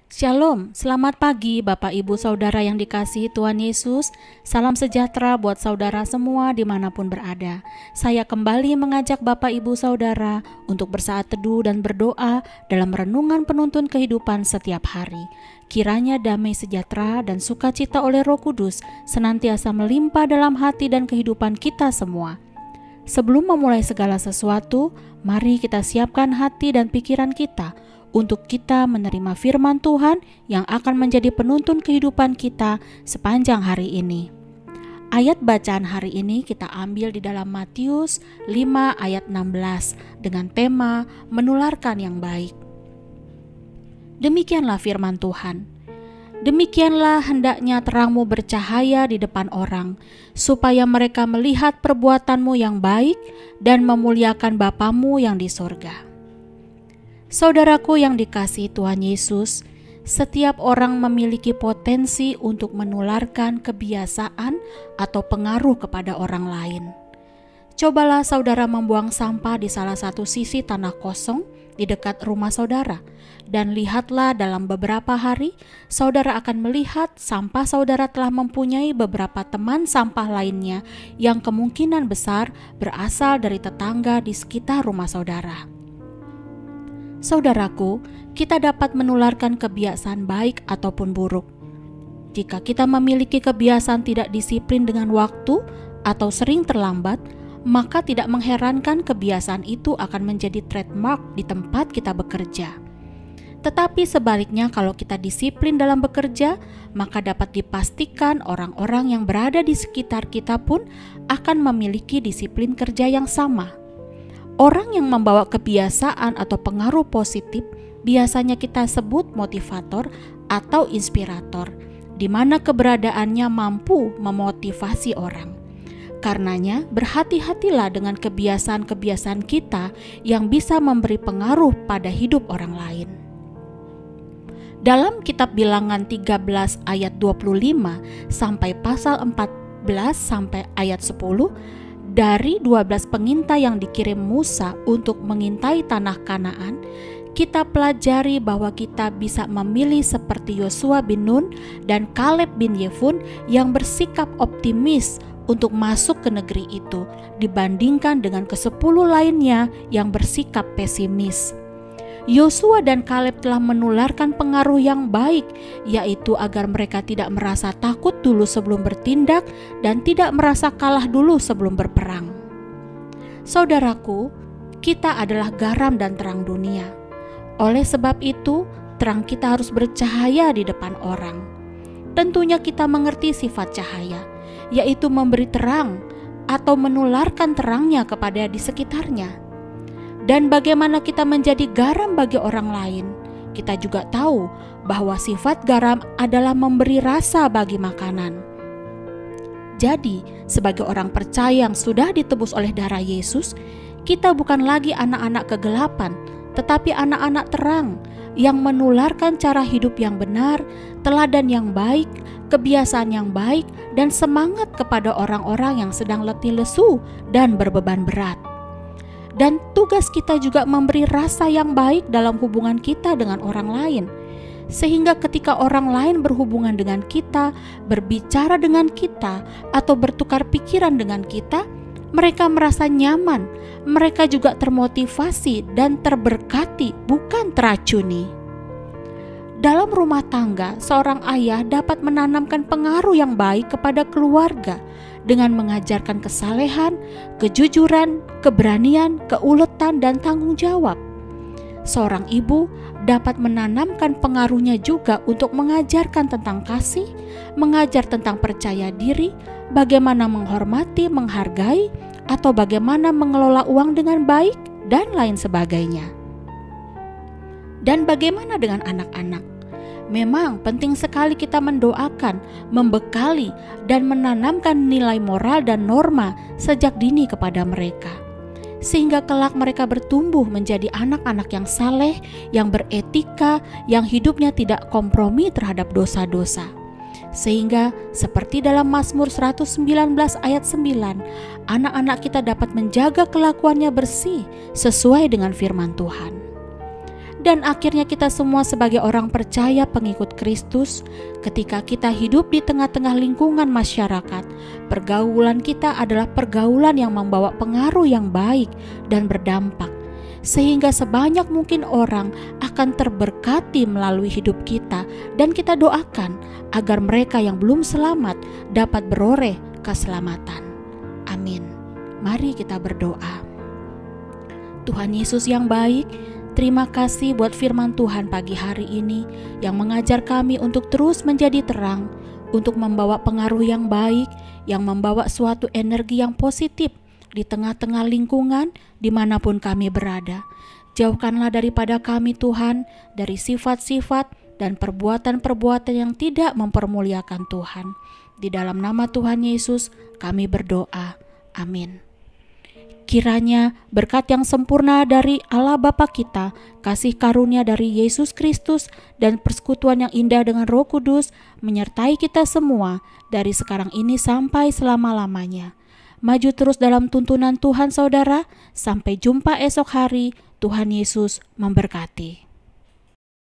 Shalom, selamat pagi Bapak Ibu Saudara yang dikasihi Tuhan Yesus. Salam sejahtera buat saudara semua dimanapun berada. Saya kembali mengajak Bapak Ibu Saudara untuk bersaat teduh dan berdoa dalam renungan penuntun kehidupan setiap hari. Kiranya damai sejahtera dan sukacita oleh Roh Kudus senantiasa melimpah dalam hati dan kehidupan kita semua. Sebelum memulai segala sesuatu, mari kita siapkan hati dan pikiran kita untuk kita menerima firman Tuhan yang akan menjadi penuntun kehidupan kita sepanjang hari ini. Ayat bacaan hari ini kita ambil di dalam Matius 5 ayat 16 dengan tema menularkan yang baik. Demikianlah firman Tuhan. Demikianlah hendaknya terangmu bercahaya di depan orang, supaya mereka melihat perbuatanmu yang baik dan memuliakan Bapamu yang di surga. Saudaraku yang dikasihi Tuhan Yesus, setiap orang memiliki potensi untuk menularkan kebiasaan atau pengaruh kepada orang lain. Cobalah saudara membuang sampah di salah satu sisi tanah kosong di dekat rumah saudara, dan lihatlah dalam beberapa hari saudara akan melihat sampah saudara telah mempunyai beberapa teman sampah lainnya yang kemungkinan besar berasal dari tetangga di sekitar rumah saudara. Saudaraku, kita dapat menularkan kebiasaan baik ataupun buruk. Jika kita memiliki kebiasaan tidak disiplin dengan waktu atau sering terlambat, maka tidak mengherankan kebiasaan itu akan menjadi trademark di tempat kita bekerja. Tetapi sebaliknya, kalau kita disiplin dalam bekerja, maka dapat dipastikan orang-orang yang berada di sekitar kita pun akan memiliki disiplin kerja yang sama. Orang yang membawa kebiasaan atau pengaruh positif biasanya kita sebut motivator atau inspirator, di mana keberadaannya mampu memotivasi orang. Karenanya, berhati-hatilah dengan kebiasaan-kebiasaan kita yang bisa memberi pengaruh pada hidup orang lain. Dalam kitab Bilangan 13 ayat 25 sampai pasal 14 sampai ayat 10, dari 12 pengintai yang dikirim Musa untuk mengintai tanah Kanaan, kita pelajari bahwa kita bisa memilih seperti Yosua bin Nun dan Kaleb bin Yefun yang bersikap optimis untuk masuk ke negeri itu dibandingkan dengan ke-10 lainnya yang bersikap pesimis. Yosua dan Kaleb telah menularkan pengaruh yang baik, yaitu agar mereka tidak merasa takut dulu sebelum bertindak dan tidak merasa kalah dulu sebelum berperang. Saudaraku, kita adalah garam dan terang dunia. Oleh sebab itu, terang kita harus bercahaya di depan orang. Tentunya kita mengerti sifat cahaya, yaitu memberi terang atau menularkan terangnya kepada di sekitarnya. Dan bagaimana kita menjadi garam bagi orang lain, kita juga tahu bahwa sifat garam adalah memberi rasa bagi makanan. Jadi, sebagai orang percaya yang sudah ditebus oleh darah Yesus, kita bukan lagi anak-anak kegelapan, tetapi anak-anak terang yang menularkan cara hidup yang benar, teladan yang baik, kebiasaan yang baik, dan semangat kepada orang-orang yang sedang letih lesu dan berbeban berat. Dan tugas kita juga memberi rasa yang baik dalam hubungan kita dengan orang lain, sehingga ketika orang lain berhubungan dengan kita, berbicara dengan kita, atau bertukar pikiran dengan kita, mereka merasa nyaman, mereka juga termotivasi dan terberkati, bukan teracuni. Dalam rumah tangga, seorang ayah dapat menanamkan pengaruh yang baik kepada keluarga dengan mengajarkan kesalehan, kejujuran, keberanian, keuletan, dan tanggung jawab. Seorang ibu dapat menanamkan pengaruhnya juga untuk mengajarkan tentang kasih, mengajar tentang percaya diri, bagaimana menghormati, menghargai, atau bagaimana mengelola uang dengan baik, dan lain sebagainya. Dan bagaimana dengan anak-anak? Memang penting sekali kita mendoakan, membekali, dan menanamkan nilai moral dan norma sejak dini kepada mereka, sehingga kelak mereka bertumbuh menjadi anak-anak yang saleh, yang beretika, yang hidupnya tidak kompromi terhadap dosa-dosa. Sehingga seperti dalam Mazmur 119 ayat 9, anak-anak kita dapat menjaga kelakuannya bersih sesuai dengan firman Tuhan. Dan akhirnya kita semua sebagai orang percaya pengikut Kristus, ketika kita hidup di tengah-tengah lingkungan masyarakat, pergaulan kita adalah pergaulan yang membawa pengaruh yang baik dan berdampak, sehingga sebanyak mungkin orang akan terberkati melalui hidup kita, dan kita doakan agar mereka yang belum selamat dapat beroleh keselamatan. Amin. Mari kita berdoa. Tuhan Yesus yang baik, terima kasih buat firman Tuhan pagi hari ini yang mengajar kami untuk terus menjadi terang, untuk membawa pengaruh yang baik, yang membawa suatu energi yang positif di tengah-tengah lingkungan dimanapun kami berada. Jauhkanlah daripada kami Tuhan, dari sifat-sifat dan perbuatan-perbuatan yang tidak mempermuliakan Tuhan. Di dalam nama Tuhan Yesus kami berdoa. Amin. Kiranya berkat yang sempurna dari Allah Bapa kita, kasih karunia dari Yesus Kristus, dan persekutuan yang indah dengan Roh Kudus menyertai kita semua dari sekarang ini sampai selama-lamanya. Maju terus dalam tuntunan Tuhan saudara, sampai jumpa esok hari. Tuhan Yesus memberkati.